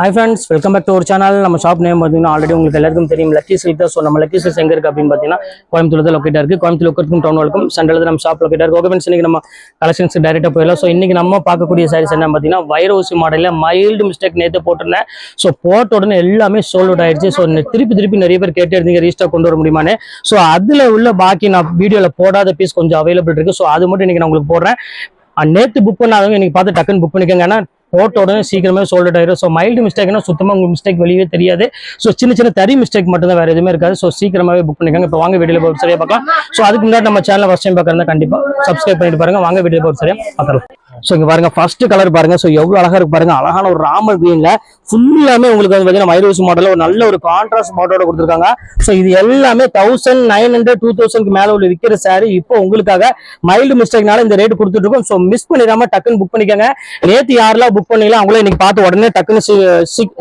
Hi friends, welcome back to our channel. நம்ம shop name பார்த்தீங்கன்னா already உங்களுக்கு எல்லாருக்கும் தெரியும் லக்கி சில்க் தான். ஸோ நம்ம லக்கி சில்க் எங்கே இருக்குது அப்படின்னு பார்த்தீங்கன்னா கோயம்புத்தூர் தான் லொக்கேட்டாக இருக்குது. கோயம்புத்தூர் லொக்கேட்டும் டவுன் வரைக்கும் சென்ட்ரல் நம்ம ஷாப் லொக்கேட்டாக இருக்குது. ஓகே ஃப்ரெண்ட்ஸ், இன்னைக்கு நம்ம கலெக்ஷன்ஸ் டேரெக்டாக போயிடலாம். ஸோ இன்னைக்கு நம்ம பார்க்கக்கூடிய சாரீஸ் என்ன பார்த்தீங்கன்னா வைரோசி மாடலில் மைல்டு மிஸ்டேக் நேற்று போட்டிருந்தேன். ஸோ போட்ட உடனே எல்லாமே சோல்ட் அவுட் ஆயிடுச்சு. ஸோ திருப்பி நிறைய பேர் கேட்டே இருந்தீங்க ரீஸ்டாக் கொண்டு வர முடியுமான்னு. ஸோ அதில் உள்ள பாக்கி நான் வீடியோவில் போடாத பீஸ் கொஞ்சம் அவைலபிள் இருக்குது. ஸோ அது மட்டும் இன்னைக்கு நான் உங்களுக்கு போடுறேன். நேற்று புக் பண்ணாதவங்க இன்னைக்கு பார்த்து டக்குன்னு புக் பண்ணிக்கோங்க. ஏன்னா போட்ட உடனே சீக்கிரமே சோல்ட் ஆயிரும். ஸோ மைல்டு மிஸ்டேக்னா சுத்தமாக உங்களுக்கு மிஸ்டேக் வெளியே தெரியாது. ஸோ சின்ன தறி மிஸ்டேக் மட்டும் தான், வேற எதுவுமே இருக்காது. ஸோ சீக்கிரமாவே புக் பண்ணிக்கோங்க. இப்போ வாங்க வீடியோல போய் சரியா பார்க்கலாம். ஸோ அதுக்கு முன்னாடி நம்ம சேனல் ஃபர்ஸ்ட் டைம் பார்க்கறதா கண்டிப்பா சப்ஸ்கிரைப் பண்ணிட்டு பாருங்க. வாங்க வீடியோ போய் சரியா பார்க்கலாம். ஸோ இங்க பாருங்க, ஃபர்ஸ்ட் கலர் பாருங்க. ஸோ எவ்வளவு அழகா இருக்கு பாருங்க. அழகான ஒரு ராமர் கிரீன்ல ஃபுல்லாமே உங்களுக்கு வந்து பார்த்தீங்கன்னா வைரோசி மாடல் ஒரு நல்ல ஒரு கான்ட்ராஸ்ட் பாட்டோட கொடுத்துருக்காங்க. ஸோ இது எல்லாமே 1900 2000 மேல உள்ள விற்கிற சாரி இப்போ உங்களுக்காக மைல்டு மிஸ்டேக்னால இந்த ரேட் கொடுத்துட்டு இருக்கோம். ஸோ மிஸ் பண்ணிடாம டக்குன்னு புக் பண்ணிக்கோங்க. நேற்று யாரெல்லாம் புக் பண்ணீங்களோ அவங்களே இன்னைக்கு பார்த்து உடனே டக்குன்னு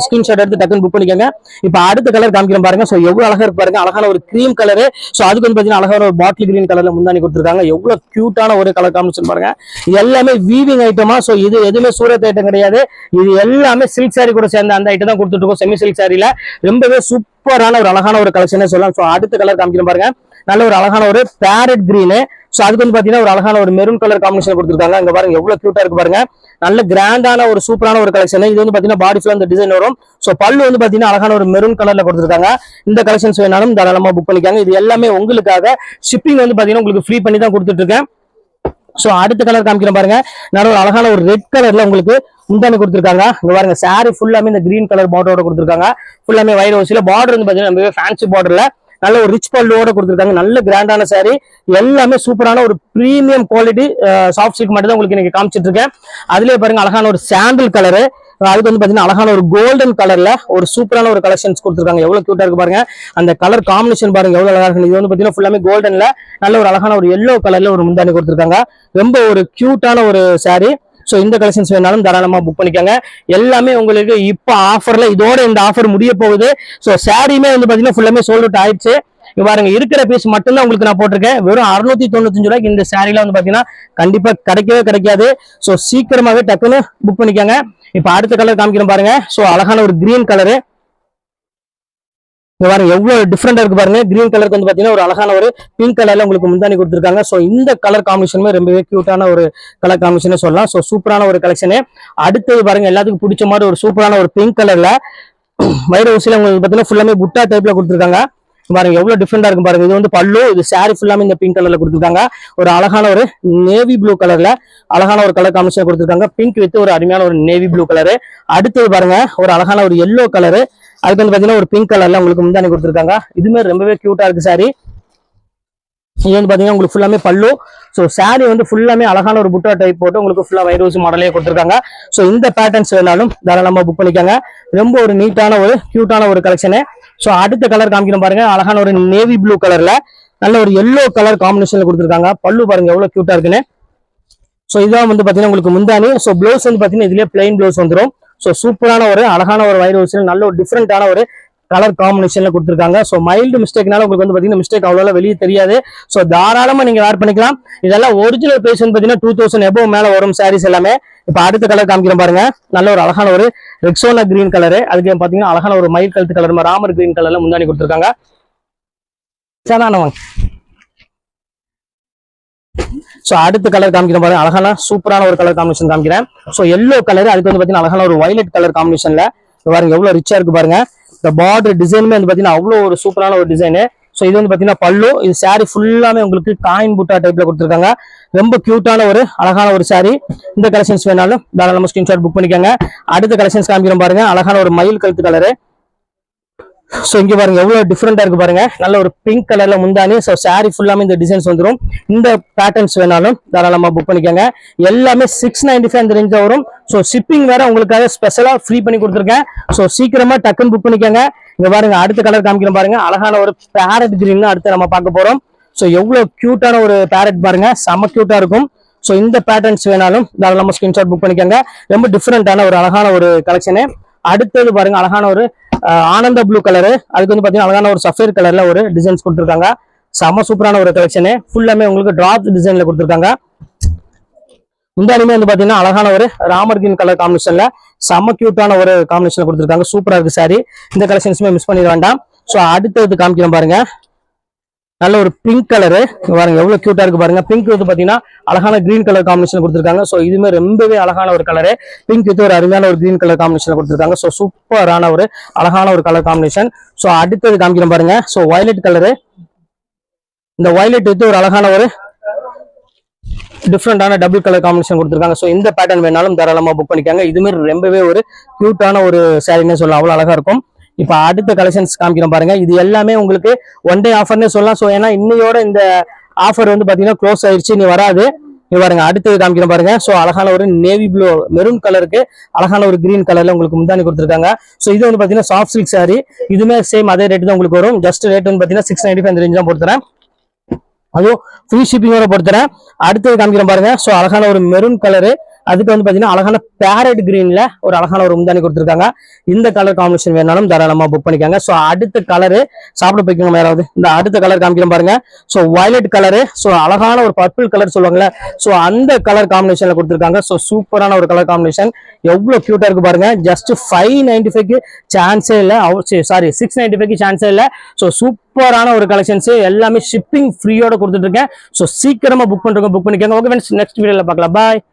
ஸ்கிரீன்ஷாட் எடுத்து டக்குன்னு புக் பண்ணிக்கோங்க. இப்போ அடுத்த கலர் காமிக்கிறேன் பாருங்க. ஸோ எவ்வளவு அழகா இருக்கு பாருங்க. அழகான ஒரு கிரீம் கலரு. ஸோ அதுக்கு வந்து பார்த்தீங்கன்னா அழகான ஒரு பாட்டில் கிரீன் கலர்ல முந்தானி கொடுத்துருக்காங்க. எவ்வளவு கியூட்டான ஒரு கலர் காம்பினேஷன் பாருங்க. இது எல்லாமே வீவிங் ஐட்டமா. ஸோ இது எதுவுமே சூரத் ஐட்டம் கிடையாது. இது எல்லாமே சில்க் சாரி கூட சேர்ந்த அந்த ஐட்டம் தான் கொடுத்துட்டு இருக்கோம். செமி சில்க் சாரியில ரொம்பவே சூப்பரான ஒரு அழகான ஒரு கலெக்ஷனே சொல்லலாம். ஸோ அடுத்த கலர் காமிக்கிறேன் பாருங்க. நல்ல ஒரு அழகான ஒரு பேரட் கிரீனு. ஸோ அதுக்கு வந்து பாத்தீங்கன்னா ஒரு அழகான ஒரு மெரூன் கலர் காம்பினேஷன் கொடுத்துருக்காங்க. இங்க பாருங்க எவ்வளவு கியூட்டா இருக்கு பாருங்க. நல்ல கிராண்டான ஒரு சூப்பரான ஒரு கலெக்ஷன். இது வந்து பாத்தீங்கன்னா பாடி ஃபுல்லா இந்த டிசைன் வரும். ஸோ பல்லு வந்து பாத்தீங்கன்னா அழகான ஒரு மெரூன் கலர்ல கொடுத்துருக்காங்க. இந்த கலெக்ஷன்ஸ் வேணாலும் தாராளமா புக் பண்ணிக்காங்க. இது எல்லாமே உங்களுக்காக ஷிப்பிங் வந்து பாத்தீங்கன்னா உங்களுக்கு ஃப்ரீ பண்ணி தான் கொடுத்துட்டு இருக்கேன். சோ அடுத்த கலர் காமிக்கிறேன் பாருங்க. நல்ல ஒரு அழகான ஒரு ரெட் கலர்ல உங்களுக்கு முந்தானி கொடுத்துருக்காங்க. இங்க பாருங்க சாரி ஃபுல்லாமே இந்த கிரீன் கலர் பார்டரோட கொடுத்துருக்காங்க. ஃபுல்லாமே வைரோசில பார்டர் வந்து பாத்தீங்கன்னா ரொம்பவே ஃபேன்சி பார்டர்ல நல்ல ஒரு ரிச் பல்லுவோட கொடுத்துருக்காங்க. நல்ல கிராண்டான சாரி, எல்லாமே சூப்பரான ஒரு பிரீமியம் குவாலிட்டி சாஃப்ட் சில்க் மட்டும் தான் உங்களுக்கு இன்னைக்கு காமிச்சிட்டு இருக்கேன். அதுலயே பாருங்க அழகான ஒரு சாண்டில் கலரு. அதுக்கு வந்து பாத்தீங்கன்னா அழகான ஒரு கோல்டன் கலர்ல ஒரு சூப்பரான ஒரு கலெக்ஷன்ஸ் கொடுத்துருக்காங்க. எவ்வளவு கியூட்டா இருக்கு பாருங்க. அந்த கலர் காம்பினேஷன் பாருங்க எவ்வளவு அழகா இருக்கு. இது வந்து பாத்தீங்கன்னா ஃபுல்லாமே கோல்டன்ல நல்ல ஒரு அழகான ஒரு எல்லோ கலர்ல ஒரு முந்தானி கொடுத்துருக்காங்க. ரொம்ப ஒரு கியூட்டான ஒரு சாரி. சோ இந்த கலெக்ஷன்ஸ் வேணாலும் தாராளமா புக் பண்ணிக்கோங்க. எல்லாமே உங்களுக்கு இப்ப ஆஃபர்ல இதோட இந்த ஆஃபர் முடிய போகுது. சோ சாரியுமே வந்து பாத்தீங்கன்னா ஃபுல்லாமே சோல்ட் அவுட் ஆயிடுச்சு. பாருங்க இருக்கிற பீஸ் மட்டும் தான் உங்களுக்கு நான் போட்டிருக்கேன். வெறும் 695 ரூபாய்க்கு இந்த சாரில வந்து பாத்தீங்கன்னா கண்டிப்பா கிடைக்கவே கிடைக்காது. சோ சீக்கிரமாவே டக்குன்னு புக் பண்ணிக்கோங்க. இப்ப அடுத்த கலர் காமிக்கிறேன் பாருங்க. சோ அழகான ஒரு கிரீன் கலரு. பாருங்க எவ்வளவு டிஃப்ரெண்டா இருக்கு பாருங்க. கிரீன் கலருக்கு வந்து பாத்தீங்கன்னா ஒரு அழகான ஒரு பிங்க் கலர்ல உங்களுக்கு முந்தானி கொடுத்துருக்காங்க. சோ இந்த கலர் காம்பினேஷனுமே ரொம்பவே கியூட்டான ஒரு கலர் காம்பினேஷன் சொல்லலாம். சோ சூப்பரான ஒரு கலெக்ஷனு. அடுத்தது பாருங்க எல்லாத்துக்கும் பிடிச்ச மாதிரி ஒரு சூப்பரான ஒரு பிங்க் கலர்ல வைரோசில உங்களுக்கு பாத்தீங்கன்னா ஃபுல்லாமே புட்டா டைப்ல கொடுத்துருக்காங்க. பாருங்க எவ்வளவு டிஃப்ரெண்டா இருக்கும் பாருங்க. இது வந்து பல்லு, இது சாரி ஃபுல்லாமே இந்த பிங்க் கலர்ல கொடுத்துருக்காங்க. ஒரு அழகான ஒரு நேவி ப்ளூ கலர்ல அழகான ஒரு கலர் காம்பினேஷன் கொடுத்துருக்காங்க. பிங்க் வித் ஒரு அருமையான ஒரு நேவி ப்ளூ கலரு. அடுத்தது பாருங்க ஒரு அழகான ஒரு எல்லோ கலரு. அதுக்கு வந்து பாத்தீங்கன்னா ஒரு பிங்க் கலர்ல உங்களுக்கு முந்தானி கொடுத்துருக்காங்க. இதுமே ரொம்பவே கியூட்டா இருக்கு சாரி. இது வந்து பாத்தீங்கன்னா உங்களுக்கு ஃபுல்லாமே பல்லு. ஸோ சாரி வந்து ஃபுல்லாமே அழகான ஒரு புட்டா டைப் போட்டு உங்களுக்கு ஃபுல்லா வைரோசி மாடலே கொடுத்துருக்காங்க. ஸோ இந்த பேட்டர்ன்ஸ் வேணாலும் தாராளமா புக் பண்ணிக்கோங்க. ரொம்ப ஒரு நீட்டான ஒரு கியூட்டான ஒரு கலெக்ஷனு. ஸோ அடுத்த கலர் காமிக்கணும் பாருங்க. அழகான ஒரு நேவி ப்ளூ கலர்ல நல்ல ஒரு எல்லோ கலர் காம்பினேஷன்ல கொடுத்துருக்காங்க. பல்லு பாருங்க எவ்வளவு கியூட்டா இருக்குன்னு. ஸோ இதான் வந்து பாத்தீங்கன்னா உங்களுக்கு முந்தானி. ஸோ பிளவுஸ் வந்து பாத்தீங்கன்னா இதுலயே பிளைன் பிளவுஸ் வந்துடும். ஸோ சூப்பரான ஒரு அழகான ஒரு வைரோசில் நல்ல ஒரு டிஃப்ரெண்டான ஒரு கலர் காம்பினேஷன்ல கொடுத்துருக்காங்க. ஸோ மைல்டு மிஸ்டேக்னால உங்களுக்கு வந்து பாத்தீங்கன்னா மிஸ்டேக் அவ்வளோ வெளியே தெரியாது. ஸோ தாராளமா நீங்க வேர் பண்ணிக்கலாம். இதெல்லாம் ஒரிஜினல் பிரைஸ் வந்து பாத்தீங்கன்னா 2000 எபோவ் மேல வரும் சாரீஸ் எல்லாமே. இப்ப அடுத்த கலர் காமிக்கிறேன் பாருங்க. நல்ல ஒரு அழகான ஒரு ரெக்ஸோனா கிரீன் கலரு. அதுக்கு பாத்தீங்கன்னா அழகான ஒரு மயில் கழுத்து கலர் ராமர் கிரீன் கலர்ல முந்தானி கொடுத்துருக்காங்க. சோ அடுத்த கலர் காமிக்கிறேன் பாருங்க. அழகான சூப்பரான ஒரு கலர் காம்பினேஷன் காமிக்கிறேன். So yellow colour. அதுக்கு வந்து பாத்தீங்கன்னா அழகான ஒரு வயலட் கலர் காம்பினேஷன்ல பாருங்க எவ்வளவு ரிச்சா இருக்கு பாருங்க. இந்த பார்டர் டிசைனுமே வந்து பாத்தீங்கன்னா அவ்வளவு ஒரு சூப்பரான ஒரு டிசைனு. சோ இது வந்து பாத்தீங்கன்னா பல்லு. இது சாரி ஃபுல்லாமே உங்களுக்கு காயின் புட்டா டைப்ல கொடுத்துருக்காங்க. ரொம்ப கியூட்டான ஒரு அழகான ஒரு சாரி. இந்த கலெக்ஷன்ஸ் வேணாலும் தாராளமா ஸ்கிரீன்ஷாட் புக் பண்ணிக்கோங்க. அடுத்த கலெக்ஷன்ஸ் காமிக்கிறோம் பாருங்க. அழகான ஒரு மயில் கழுத்து கலரு. சோ இங்க பாருங்க எவ்வளவு டிஃப்ரெண்டா இருக்கு பாருங்க. நல்ல ஒரு பிங்க் கலர்ல முந்தானி. சோ சாரி ஃபுல்லாமே இந்த டிசைன்ஸ் வந்துடும். இந்த பேட்டர்ன்ஸ் வேணாலும் தாராளமா புக் பண்ணிக்கோங்க. எல்லாமே 695 இந்த ரேஞ்ச் வரும். சோ ஷிப்பிங் வேற உங்களுக்காக ஸ்பெஷலா ஃப்ரீ பண்ணி கொடுத்துருக்கேன். சோ சீக்கிரமா டக்குன்னு புக் பண்ணிக்கோங்க. இங்க பாருங்க அடுத்த கலர் காமிக்கிறோம் பாருங்க. அழகான ஒரு பேரட் கிரீன் அடுத்து நம்ம பார்க்க போறோம். சோ எவ்வளவு கியூட்டான ஒரு பேரட் பாருங்க. செம கியூட்டா இருக்கும். சோ இந்த பேட்டர்ன்ஸ் வேணாலும் தாராளமா ஸ்கிரீன்ஷாட் புக் பண்ணிக்கோங்க. ரொம்ப டிஃப்ரெண்டான ஒரு அழகான ஒரு கலெக்ஷனு. அடுத்தது பாருங்க அழகான ஒரு ஆனந்த ப்ளூ கலரு. அதுக்கு வந்து பாத்தீங்கன்னா அழகான ஒரு சஃபேர் கலர்ல ஒரு டிசைன்ஸ் கொடுத்துருக்காங்க. செம சூப்பரான ஒரு கலெக்ஷனு. ஃபுல்லாமே உங்களுக்கு டிராப் டிசைன்ல கொடுத்துருக்காங்க. முந்தானியுமே வந்து பாத்தீங்கன்னா அழகான ஒரு ராமர் கிரீன் கலர் காம்பினேஷன்ல செம்ம கியூட்டான ஒரு காம்பினேஷன் கொடுத்துருக்காங்க. சூப்பரா இருக்கு சாரி. இந்த கலெக்ஷன்ஸுமே மிஸ் பண்ணிட வேண்டாம். ஸோ அடுத்தது காமிக்கிறேன் பாருங்க. நல்ல ஒரு பிங்க் கலரு பாருங்க, எவ்வளவு கியூட்டா இருக்கு பாருங்க. பிங்க் வந்து பாத்தீங்கன்னா அழகான கிரீன் கலர் காம்பினேஷன் கொடுத்துருக்காங்க. ஸோ இதுவுமே ரொம்பவே அழகான ஒரு கலரு. பிங்க் வித் ஒரு அருமையான ஒரு கிரீன் கலர் காம்பினேஷன் கொடுத்துருக்காங்க. ஸோ சூப்பரான ஒரு அழகான ஒரு கலர் காம்பினேஷன். ஸோ அடுத்தது காமிக்கிறேன் பாருங்க. So violet colour. இந்த வயலட் வித் ஒரு அழகான ஒரு டிஃப்ரெண்டான டபுள் கலர் காம்பினேஷன் கொடுத்துருக்காங்க. ஸோ இந்த பேட்டர்ன் வேணாலும் தாராளமா புக் பண்ணிக்காங்க. இதுமே ரொம்பவே ஒரு கியூட்டான ஒரு சாரின்னு சொல்லலாம், அவ்வளவு அழகா இருக்கும். இப்ப அடுத்த கலெக்ஷன்ஸ் காமிக்கிறோம் பாருங்க. இது எல்லாமே உங்களுக்கு ஒன் டே ஆஃபர்னே சொல்லலாம். ஸோ ஏன்னா இன்னையோட இந்த ஆஃபர் வந்து பாத்தீங்கன்னா க்ளோஸ் ஆயிடுச்சு, நீ வராது. நீ பாருங்க அடுத்தது காமிக்கிறோம் பாருங்க. ஸோ அழகான ஒரு நேவி ப்ளூ மெரூன் கலருக்கு அழகான ஒரு கிரீன் கலர்ல உங்களுக்கு முந்தானி கொடுத்துருக்காங்க. ஸோ இது வந்து பாத்தீங்கன்னா சாஃப்ட் சில்க் சாரி. இதுமே சேம் அதே ரேட் தான் உங்களுக்கு வரும். ஜஸ்ட் ரேட் வந்து பாத்தீங்கன்னா 695 ரேஞ்ச் தான் போட்டுறேன். அதுவும் ஃப்ரீ ஷிப்பிங்கோட பொறுத்துறேன். அடுத்தது காமிக்கிறேன் பாருங்க. ஸோ அழகான ஒரு மெரூன் கலரு, அதுக்கு வந்து பாத்தீங்கன்னா அழகான பேரட் கிரீன்ல ஒரு அழகான ஒரு முந்தானி கொடுத்துருக்காங்க. இந்த கலர் காம்பினேஷன் வேணாலும் தாராளமா புக் பண்ணிக்காங்க. ஸோ அடுத்த கலரு சாப்பிட போய்க்கோங்க யாராவது. இந்த அடுத்த கலர் காமிக்கிறேன் பாருங்க. ஸோ வயலட் கலரு, ஸோ அழகான ஒரு பர்பிள் கலர் சொல்லுவாங்கல்ல, ஸோ அந்த கலர் காம்பினேஷன்ல கொடுத்துருக்காங்க. ஸோ சூப்பரான ஒரு கலர் காம்பினேஷன், எவ்வளவு கியூட்டா இருக்கு பாருங்க. ஜஸ்ட் 595க்கு சான்ஸே இல்ல, சாரி 695க்கு சான்ஸே இல்ல. ஸோ சூப்பரான ஒரு கலெக்ஷன்ஸ் எல்லாமே ஷிப்பிங் ஃப்ரீயோட கொடுத்துட்டு இருக்கேன். ஸோ சீக்கிரமா புக் பண்றவங்க புக் பண்ணிக்கோங்க. ஓகே ஃப்ரெண்ட்ஸ், நெக்ஸ்ட் வீடியோல பார்க்கலாம். பாய்.